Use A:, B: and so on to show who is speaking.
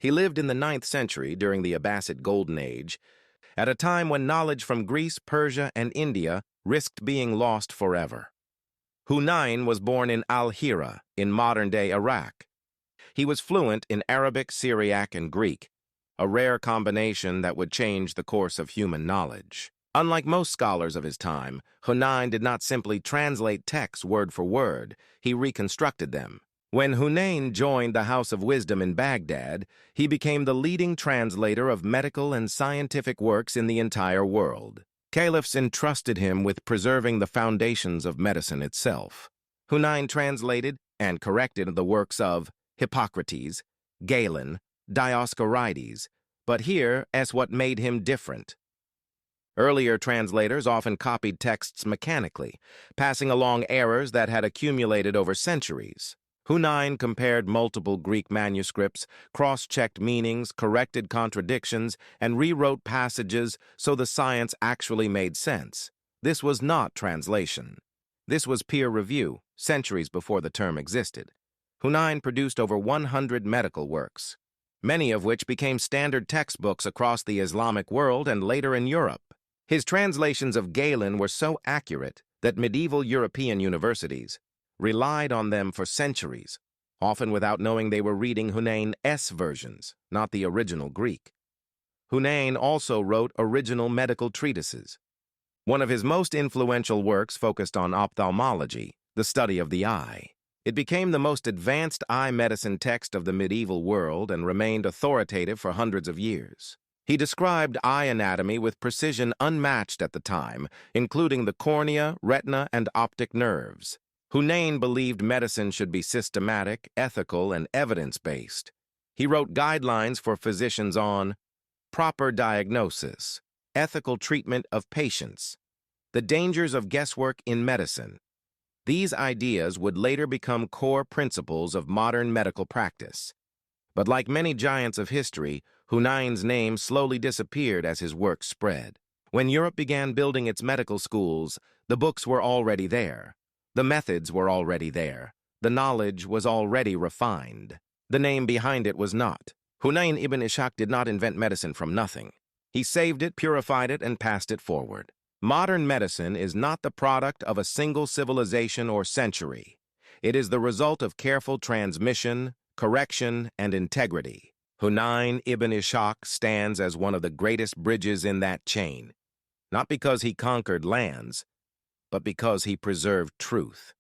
A: He lived in the 9th century during the Abbasid Golden Age, at a time when knowledge from Greece, Persia, and India risked being lost forever. Hunayn was born in Al-Hira, in modern-day Iraq. He was fluent in Arabic, Syriac, and Greek, a rare combination that would change the course of human knowledge. Unlike most scholars of his time, Hunayn did not simply translate texts word for word, he reconstructed them. When Hunayn joined the House of Wisdom in Baghdad, he became the leading translator of medical and scientific works in the entire world. Caliphs entrusted him with preserving the foundations of medicine itself. Hunayn translated and corrected the works of Hippocrates, Galen, Dioscorides, but here is what made him different. Earlier translators often copied texts mechanically, passing along errors that had accumulated over centuries. Hunayn compared multiple Greek manuscripts, cross-checked meanings, corrected contradictions, and rewrote passages so the science actually made sense. This was not translation. This was peer review, centuries before the term existed. Hunayn produced over 100 medical works, many of which became standard textbooks across the Islamic world and later in Europe. His translations of Galen were so accurate that medieval European universities relied on them for centuries, often without knowing they were reading Hunayn's versions, not the original Greek. Hunayn also wrote original medical treatises. One of his most influential works focused on ophthalmology, the study of the eye. It became the most advanced eye medicine text of the medieval world and remained authoritative for hundreds of years. He described eye anatomy with precision unmatched at the time, including the cornea, retina, and optic nerves. Hunayn believed medicine should be systematic, ethical, and evidence-based. He wrote guidelines for physicians on proper diagnosis, ethical treatment of patients, the dangers of guesswork in medicine. These ideas would later become core principles of modern medical practice. But like many giants of history, Hunayn's name slowly disappeared as his work spread. When Europe began building its medical schools, the books were already there. The methods were already there. The knowledge was already refined. The name behind it was not. Hunayn ibn Ishaq did not invent medicine from nothing. He saved it, purified it, and passed it forward. Modern medicine is not the product of a single civilization or century. It is the result of careful transmission, correction, and integrity. Hunayn ibn Ishaq stands as one of the greatest bridges in that chain, not because he conquered lands, but because he preserved truth.